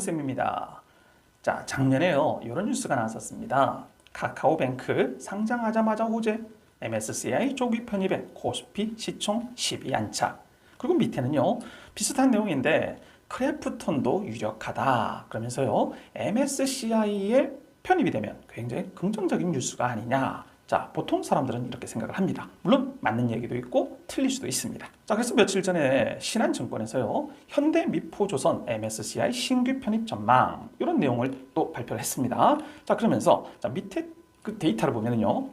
손쌤입니다. 자, 작년에요, 이런 뉴스가 나왔었습니다. 카카오뱅크 상장하자마자 호재, MSCI 조기 편입에 코스피 시총 12안착. 그리고 밑에는요, 비슷한 내용인데 크래프톤도 유력하다. 그러면서요, MSCI에 편입이 되면 굉장히 긍정적인 뉴스가 아니냐. 자, 보통 사람들은 이렇게 생각을 합니다. 물론 맞는 얘기도 있고 틀릴 수도 있습니다. 자, 그래서 며칠 전에 신한증권에서요, 현대미포조선 MSCI 신규 편입 전망 이런 내용을 또 발표를 했습니다. 자, 그러면서 자, 밑에 그 데이터를 보면은요,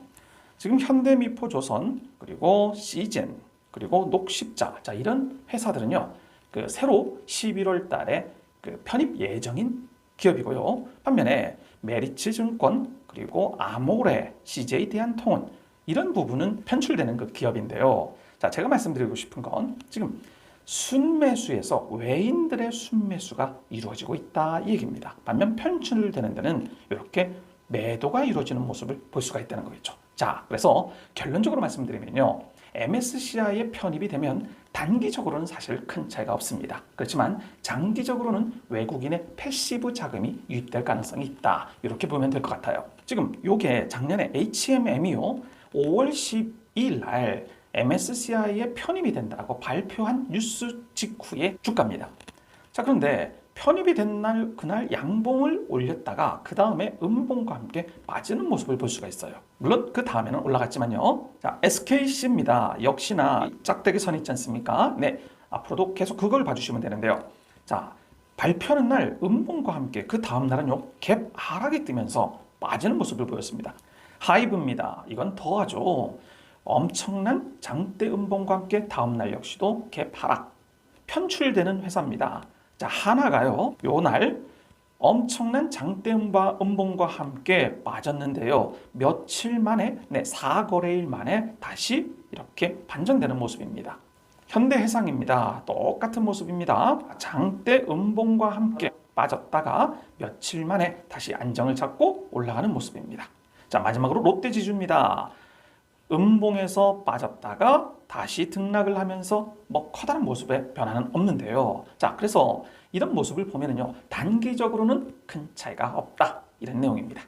지금 현대미포조선 그리고 시젠 그리고 녹십자, 자, 이런 회사들은요, 그 새로 11월 달에 그 편입 예정인 기업이고요. 반면에 메리츠증권 그리고 아모레, CJ 대한통운 이런 부분은 편출되는 그 기업인데요. 자, 제가 말씀드리고 싶은 건 지금 순매수에서 외인들의 순매수가 이루어지고 있다 이 얘기입니다. 반면 편출되는 데는 이렇게 매도가 이루어지는 모습을 볼 수가 있다는 거겠죠. 자, 그래서 결론적으로 말씀드리면요, MSCI에 편입이 되면 단기적으로는 사실 큰 차이가 없습니다. 그렇지만 장기적으로는 외국인의 패시브 자금이 유입될 가능성이 있다. 이렇게 보면 될 것 같아요. 지금 이게 작년에 HMM이요, 5월 12일 날 MSCI에 편입이 된다고 발표한 뉴스 직후의 주가입니다. 자, 그런데 편입이 된 날 그날 양봉을 올렸다가 그 다음에 음봉과 함께 빠지는 모습을 볼 수가 있어요. 물론 그 다음에는 올라갔지만요. 자, SKC입니다. 역시나 짝대기 선 있지 않습니까? 네, 앞으로도 계속 그걸 봐주시면 되는데요. 자, 발표하는 날 음봉과 함께 그 다음 날은요, 갭 하락이 뜨면서 빠지는 모습을 보였습니다. 하이브입니다. 이건 더하죠. 엄청난 장대 음봉과 함께 다음 날 역시도 갭 하락. 편출되는 회사입니다. 자, 하나가요, 요 날 엄청난 장대 음봉과 함께 빠졌는데요. 며칠 만에, 4거래일 만에 다시 이렇게 반전되는 모습입니다. 현대해상입니다. 똑같은 모습입니다. 장대 음봉과 함께 빠졌다가 며칠 만에 다시 안정을 찾고 올라가는 모습입니다. 자, 마지막으로 롯데지주입니다. 음봉에서 빠졌다가 다시 등락을 하면서 뭐 커다란 모습의 변화는 없는데요. 자, 그래서 이런 모습을 보면은요, 단기적으로는 큰 차이가 없다 이런 내용입니다.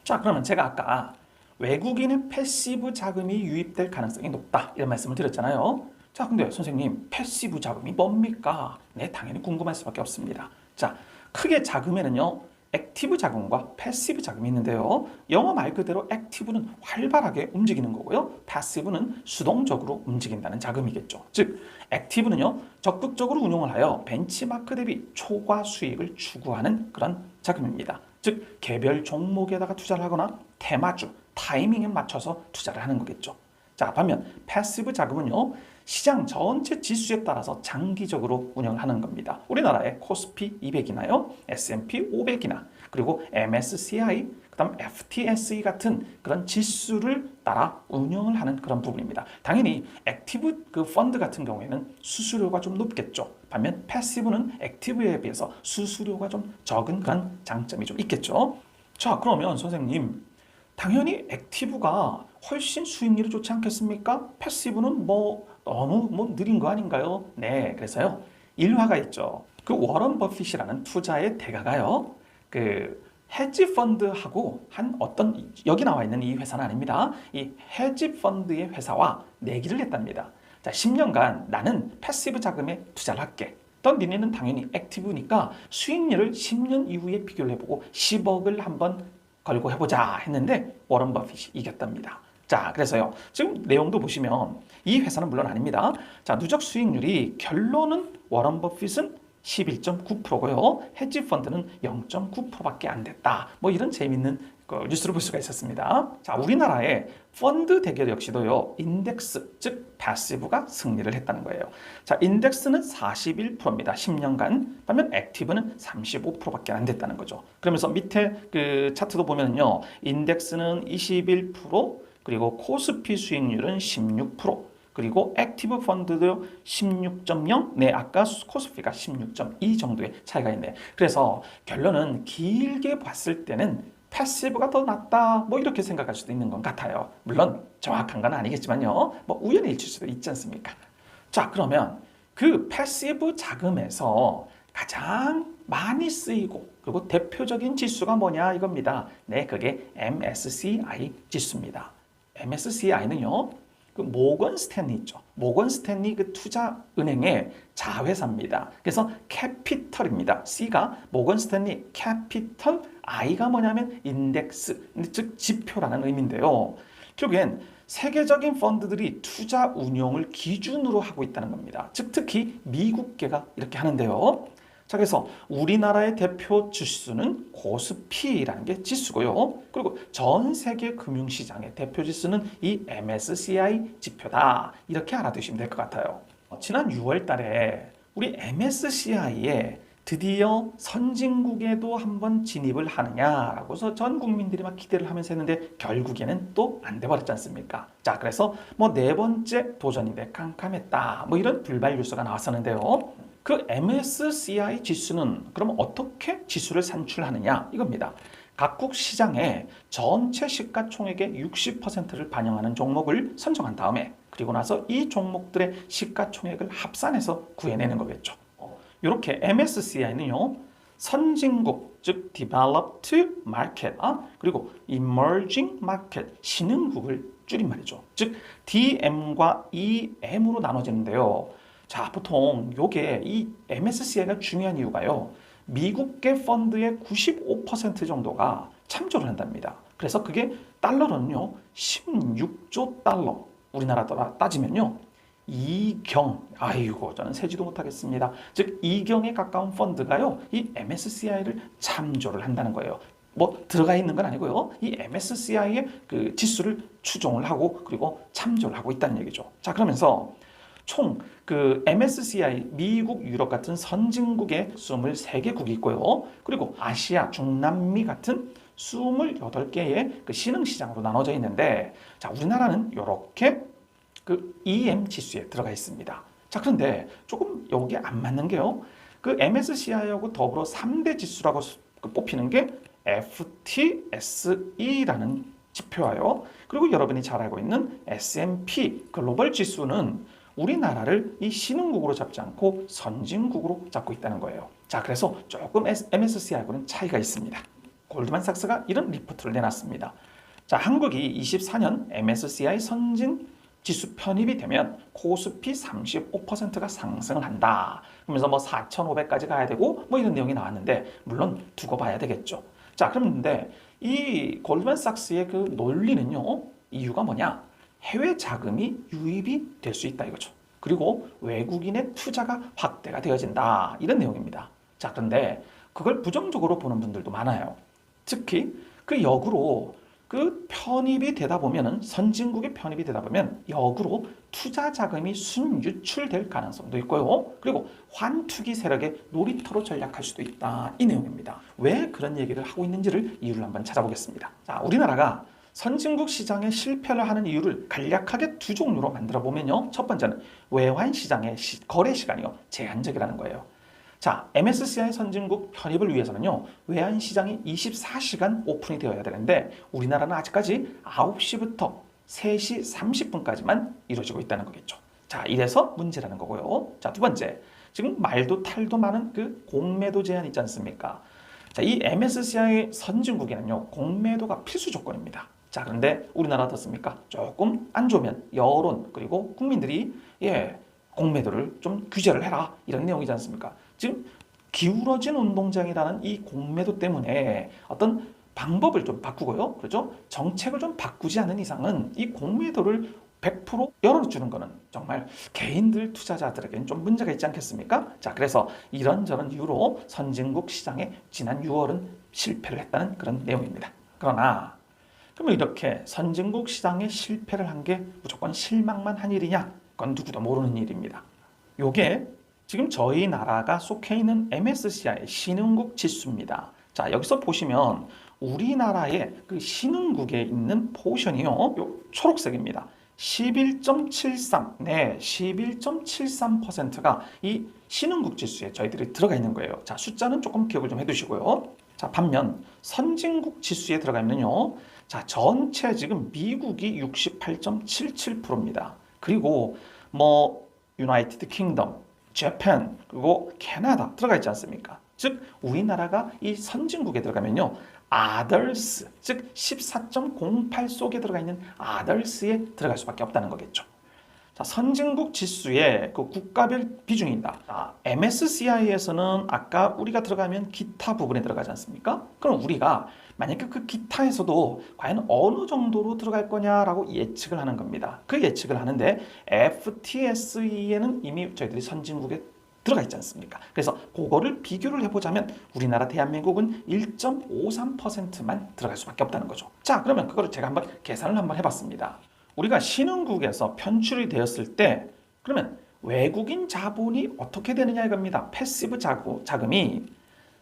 자, 그러면 제가 아까 외국인의 패시브 자금이 유입될 가능성이 높다 이런 말씀을 드렸잖아요. 자, 근데 선생님, 패시브 자금이 뭡니까? 네, 당연히 궁금할 수밖에 없습니다. 자, 크게 자금에는요, 액티브 자금과 패시브 자금이 있는데요. 영어 말 그대로 액티브는 활발하게 움직이는 거고요. 패시브는 수동적으로 움직인다는 자금이겠죠. 즉, 액티브는요, 적극적으로 운용을 하여 벤치마크 대비 초과 수익을 추구하는 그런 자금입니다. 즉, 개별 종목에다가 투자를 하거나 테마주, 타이밍에 맞춰서 투자를 하는 거겠죠. 자, 반면 패시브 자금은요, 시장 전체 지수에 따라서 장기적으로 운영을 하는 겁니다. 우리나라의 코스피 200이나요, S&P 500이나 그리고 MSCI, 그다음 FTSE 같은 그런 지수를 따라 운영을 하는 그런 부분입니다. 당연히 액티브 그 펀드 같은 경우에는 수수료가 좀 높겠죠. 반면 패시브는 액티브에 비해서 수수료가 좀 적은 그런 장점이 좀 있겠죠. 자, 그러면 선생님, 당연히 액티브가 훨씬 수익률이 좋지 않겠습니까? 패시브는 너무 느린 거 아닌가요? 네, 그래서요, 일화가 있죠. 그 워런 버핏이라는 투자의 대가가요, 그 헤지 펀드하고 한 어떤, 여기 나와 있는 이 회사는 아닙니다. 이 헤지 펀드의 회사와 내기를 했답니다. 자, 10년간 나는 패시브 자금에 투자를 할게. 또 니네는 당연히 액티브니까 수익률을 10년 이후에 비교를 해보고 10억을 한번 걸고 해보자 했는데 워런 버핏이 이겼답니다. 자, 그래서요, 지금 내용도 보시면 이 회사는 물론 아닙니다. 자, 누적 수익률이 결론은 워런 버핏은 11.9%고요. 헤지 펀드는 0.9%밖에 안 됐다. 뭐 이런 재밌는 그 뉴스를 볼 수가 있었습니다. 자, 우리나라의 펀드 대결 역시도요, 인덱스, 즉 패시브가 승리를 했다는 거예요. 자, 인덱스는 41%입니다. 10년간. 반면 액티브는 35%밖에 안 됐다는 거죠. 그러면서 밑에 그 차트도 보면요, 인덱스는 21%, 그리고 코스피 수익률은 16%, 그리고 액티브 펀드도 16.0, 네, 아까 코스피가 16.2 정도의 차이가 있네. 그래서 결론은 길게 봤을 때는 패시브가 더 낫다, 뭐 이렇게 생각할 수도 있는 것 같아요. 물론 정확한 건 아니겠지만요, 뭐 우연의 일치일 수도 있지 않습니까? 자, 그러면 그 패시브 자금에서 가장 많이 쓰이고 그리고 대표적인 지수가 뭐냐 이겁니다. 네, 그게 MSCI 지수입니다. MSCI는요, 그 모건 스탠리 있죠. 모건 스탠리 그 투자은행의 자회사입니다. 그래서 캐피털입니다. C가 모건 스탠리 캐피털, I가 뭐냐면 인덱스, 즉 지표라는 의미인데요. 결국엔 세계적인 펀드들이 투자 운용을 기준으로 하고 있다는 겁니다. 즉 특히 미국계가 이렇게 하는데요. 자, 그래서 우리나라의 대표 지수는 코스피라는 게 지수고요. 그리고 전 세계 금융시장의 대표 지수는 이 MSCI 지표다. 이렇게 알아두시면 될 것 같아요. 지난 6월 달에 우리 MSCI에 드디어 선진국에도 한번 진입을 하느냐라고 해서 전 국민들이 막 기대를 하면서 했는데 결국에는 또 안 돼버렸지 않습니까? 자, 그래서 뭐 네 번째 도전인데 깜깜했다. 뭐 이런 불발 뉴스가 나왔었는데요. 그 MSCI 지수는 그럼 어떻게 지수를 산출하느냐 이겁니다. 각국 시장의 전체 시가총액의 60%를 반영하는 종목을 선정한 다음에 그리고 나서 이 종목들의 시가총액을 합산해서 구해내는 거겠죠. 이렇게 MSCI는요, 선진국, 즉 Developed Market, 그리고 Emerging Market, 신흥국을 줄임말이죠. 즉 DM과 EM으로 나눠지는데요. 자, 보통 요게 이 MSCI가 중요한 이유가요, 미국계 펀드의 95% 정도가 참조를 한답니다. 그래서 그게 달러로는요 16조 달러, 우리나라 따지면요 2경, 아이고 저는 세지도 못하겠습니다. 즉 2경에 가까운 펀드가요 이 MSCI를 참조를 한다는 거예요. 뭐 들어가 있는 건 아니고요, 이 MSCI의 그 지수를 추종을 하고 그리고 참조를 하고 있다는 얘기죠. 자, 그러면서 총 그 MSCI 미국, 유럽 같은 선진국의 23개국이 있고요. 그리고 아시아, 중남미 같은 28개의 그 신흥시장으로 나눠져 있는데, 자, 우리나라는 이렇게 그 EM 지수에 들어가 있습니다. 자, 그런데 조금 여기 안 맞는 게요, 그 MSCI하고 더불어 3대 지수라고 뽑히는 게 FTSE라는 지표와요. 그리고 여러분이 잘 알고 있는 S&P 글로벌 지수는 우리나라를 이 신흥국으로 잡지 않고 선진국으로 잡고 있다는 거예요. 자, 그래서 조금 MSCI하고는 차이가 있습니다. 골드만삭스가 이런 리포트를 내놨습니다. 자, 한국이 24년 MSCI 선진 지수 편입이 되면 코스피 35%가 상승을 한다. 그러면서 뭐 4,500까지 가야 되고 뭐 이런 내용이 나왔는데, 물론 두고 봐야 되겠죠. 자, 그런데 이 골드만삭스의 그 논리는요, 이유가 뭐냐? 해외 자금이 유입이 될 수 있다 이거죠. 그리고 외국인의 투자가 확대가 되어진다, 이런 내용입니다. 자, 그런데 그걸 부정적으로 보는 분들도 많아요. 특히 그 역으로 그 편입이 되다 보면은, 선진국의 편입이 되다 보면 역으로 투자 자금이 순유출될 가능성도 있고요. 그리고 환투기 세력의 놀이터로 전락할 수도 있다, 이 내용입니다. 왜 그런 얘기를 하고 있는지를 이유를 한번 찾아보겠습니다. 자, 우리나라가 선진국 시장에 실패를 하는 이유를 간략하게 두 종류로 만들어 보면요. 첫 번째는 외환 시장의 거래 시간이요 제한적이라는 거예요. 자, MSCI 선진국 편입을 위해서는요, 외환 시장이 24시간 오픈이 되어야 되는데 우리나라는 아직까지 9시부터 3시 30분까지만 이루어지고 있다는 거겠죠. 자, 이래서 문제라는 거고요. 자, 두 번째, 지금 말도 탈도 많은 그 공매도 제한 있지 않습니까? 자, 이 MSCI 선진국에는요, 공매도가 필수 조건입니다. 자, 그런데 우리나라 어떻습니까? 조금 안 좋으면 여론 그리고 국민들이 공매도를 좀 규제를 해라, 이런 내용이지 않습니까? 지금 기울어진 운동장이라는 이 공매도 때문에 어떤 방법을 좀 바꾸고요, 그렇죠? 정책을 좀 바꾸지 않는 이상은 이 공매도를 100% 열어주는 거는 정말 개인들 투자자들에게는 좀 문제가 있지 않겠습니까? 자, 그래서 이런저런 이유로 선진국 시장에 지난 6월은 실패를 했다는 그런 내용입니다. 그러나 그러면 이렇게 선진국 시장에 실패를 한 게 무조건 실망만 한 일이냐? 그건 누구도 모르는 일입니다. 요게 지금 저희 나라가 속해 있는 MSCI 신흥국 지수입니다. 자, 여기서 보시면 우리나라의 그 신흥국에 있는 포션이요, 요 초록색입니다. 11.73, 네, 11.73%가 이 신흥국 지수에 저희들이 들어가 있는 거예요. 자, 숫자는 조금 기억을 좀 해두시고요. 자, 반면 선진국 지수에 들어가 있는요, 자, 전체 지금 미국이 68.77%입니다. 그리고 뭐 유나이티드 킹덤, 재팬, 그리고 캐나다 들어가 있지 않습니까? 즉 우리나라가 이 선진국에 들어가면요, others, 즉 14.08 속에 들어가 있는 others에 들어갈 수밖에 없다는 거겠죠. 자, 선진국 지수의 그 국가별 비중입니다. MSCI에서는 아까 우리가 들어가면 기타 부분에 들어가지 않습니까? 그럼 우리가 만약에 그 기타에서도 과연 어느 정도로 들어갈 거냐라고 예측을 하는 겁니다. 그 예측을 하는데 FTSE에는 이미 저희들이 선진국에 들어가 있지 않습니까? 그래서 그거를 비교를 해보자면 우리나라 대한민국은 1.53%만 들어갈 수밖에 없다는 거죠. 자, 그러면 그거를 제가 한번 계산을 한번 해봤습니다. 우리가 신흥국에서 편출이 되었을 때 그러면 외국인 자본이 어떻게 되느냐 이겁니다. 패시브 자금이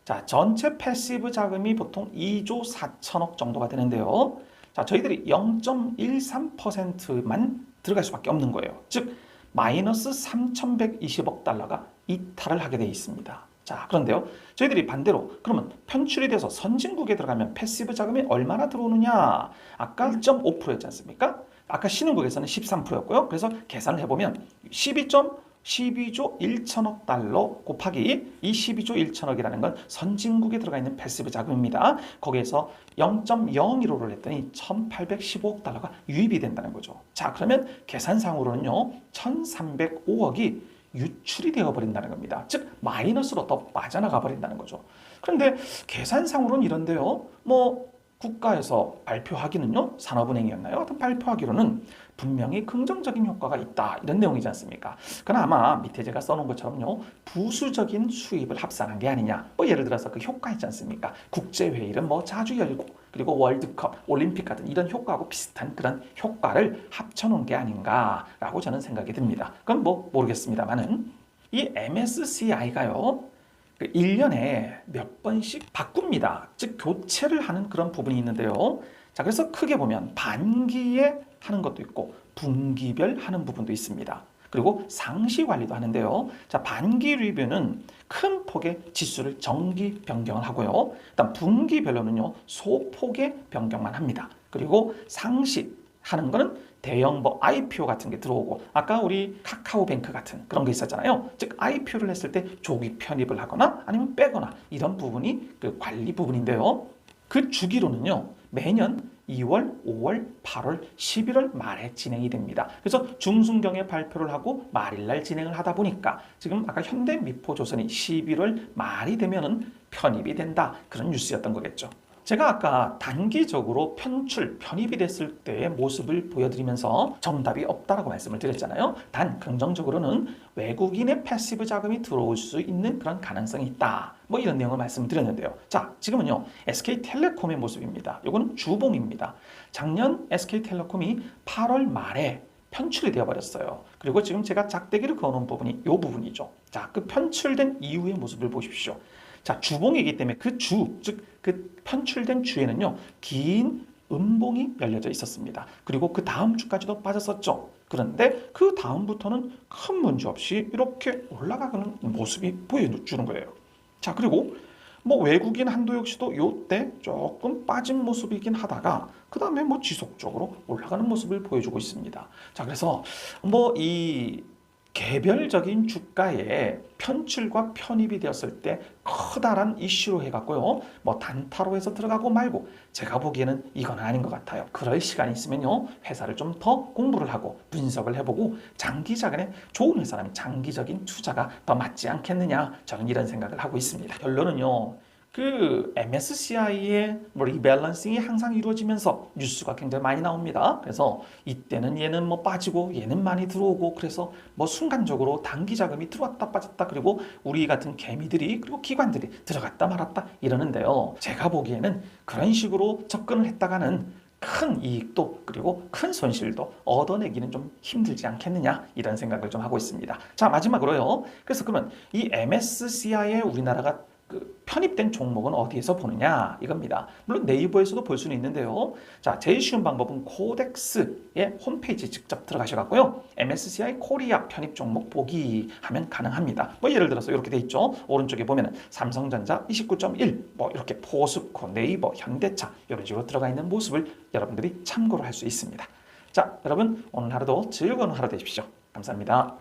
자, 전체 패시브 자금이 보통 2조 4천억 정도가 되는데요. 자, 저희들이 0.13%만 들어갈 수밖에 없는 거예요. 즉 마이너스 3,120억 달러가 이탈을 하게 되어 있습니다. 자, 그런데요, 저희들이 반대로 그러면 편출이 돼서 선진국에 들어가면 패시브 자금이 얼마나 들어오느냐? 아까 1.5%였지 않습니까? 아까 신흥국에서는 13%였고요. 그래서 계산을 해보면 12조 1천억 달러 곱하기 이 12조 1천억이라는 건 선진국에 들어가 있는 패시브 자금입니다. 거기에서 0.015를 했더니 1,815억 달러가 유입이 된다는 거죠. 자, 그러면 계산상으로는요, 1,305억이 유출이 되어버린다는 겁니다. 즉 마이너스로 더 빠져나가 버린다는 거죠. 그런데 계산상으로는 이런데요, 국가에서 발표하기는요, 산업은행이었나요? 하여튼 발표하기로는 분명히 긍정적인 효과가 있다, 이런 내용이지 않습니까? 그러나 아마 밑에 제가 써놓은 것처럼요, 부수적인 수입을 합산한 게 아니냐. 예를 들어서 그 효과 있지 않습니까? 국제회의를 자주 열고 그리고 월드컵, 올림픽 같은 이런 효과하고 비슷한 그런 효과를 합쳐놓은 게 아닌가라고 저는 생각이 듭니다. 그건 모르겠습니다만은 이 MSCI가요, 1년에 몇 번씩 바꿉니다. 즉 교체를 하는 그런 부분이 있는데요. 자, 그래서 크게 보면 반기에 하는 것도 있고 분기별 하는 부분도 있습니다. 그리고 상시 관리도 하는데요. 자, 반기 리뷰는 큰 폭의 지수를 정기 변경을 하고요. 일단 분기별로는요, 소폭의 변경만 합니다. 그리고 상시 하는 거는 대형 IPO 같은 게 들어오고 아까 우리 카카오뱅크 같은 그런 게 있었잖아요. 즉 IPO를 했을 때 조기 편입을 하거나 아니면 빼거나 이런 부분이 그 관리 부분인데요. 그 주기로는요, 매년 2월, 5월, 8월, 11월 말에 진행이 됩니다. 그래서 중순경에 발표를 하고 말일날 진행을 하다 보니까 지금 아까 현대미포조선이 11월 말이 되면은 편입이 된다, 그런 뉴스였던 거겠죠. 제가 아까 단기적으로 편입이 됐을 때의 모습을 보여드리면서 정답이 없다라고 말씀을 드렸잖아요. 단 긍정적으로는 외국인의 패시브 자금이 들어올 수 있는 그런 가능성이 있다, 이런 내용을 말씀드렸는데요. 자, 지금은요, SK텔레콤의 모습입니다. 이거는 주봉입니다. 작년 SK텔레콤이 8월 말에 편출이 되어버렸어요. 그리고 지금 제가 작대기를 그어놓은 부분이 이 부분이죠. 자, 그 편출된 이후의 모습을 보십시오. 자, 주봉이기 때문에 즉 그 편출된 주에는요, 긴 음봉이 열려져 있었습니다. 그리고 그 다음 주까지도 빠졌었죠. 그런데 그 다음부터는 큰 문제 없이 이렇게 올라가는 모습이 보여주는 거예요. 자, 그리고 외국인 한도 역시도 이때 조금 빠진 모습이긴 하다가 그 다음에 지속적으로 올라가는 모습을 보여주고 있습니다. 자, 그래서 이 개별적인 주가에 편출과 편입이 되었을 때 커다란 이슈로 해갖고요, 단타로 해서 들어가고 말고 제가 보기에는 이건 아닌 것 같아요. 그럴 시간이 있으면요, 회사를 좀 더 공부를 하고 분석을 해보고 장기적인 좋은 회사라면 장기적인 투자가 더 맞지 않겠느냐, 저는 이런 생각을 하고 있습니다. 결론은요, 그 MSCI의 리밸런싱이 항상 이루어지면서 뉴스가 굉장히 많이 나옵니다. 그래서 이때는 얘는 빠지고 얘는 많이 들어오고, 그래서 순간적으로 단기 자금이 들어왔다 빠졌다, 그리고 우리 같은 개미들이 그리고 기관들이 들어갔다 말았다 이러는데요. 제가 보기에는 그런 식으로 접근을 했다가는 큰 이익도 그리고 큰 손실도 얻어내기는 좀 힘들지 않겠느냐, 이런 생각을 좀 하고 있습니다. 자, 마지막으로요. 그래서 그러면 이 MSCI에 우리나라가 편입된 종목은 어디에서 보느냐 이겁니다. 물론 네이버에서도 볼 수는 있는데요. 자, 제일 쉬운 방법은 코덱스의 홈페이지 직접 들어가셔갖고요, MSCI 코리아 편입 종목 보기 하면 가능합니다. 예를 들어서 이렇게 돼 있죠. 오른쪽에 보면은 삼성전자 29.1, 이렇게 포스코, 네이버, 현대차 이런 식으로 들어가 있는 모습을 여러분들이 참고를 할 수 있습니다. 자, 여러분 오늘 하루도 즐거운 하루 되십시오. 감사합니다.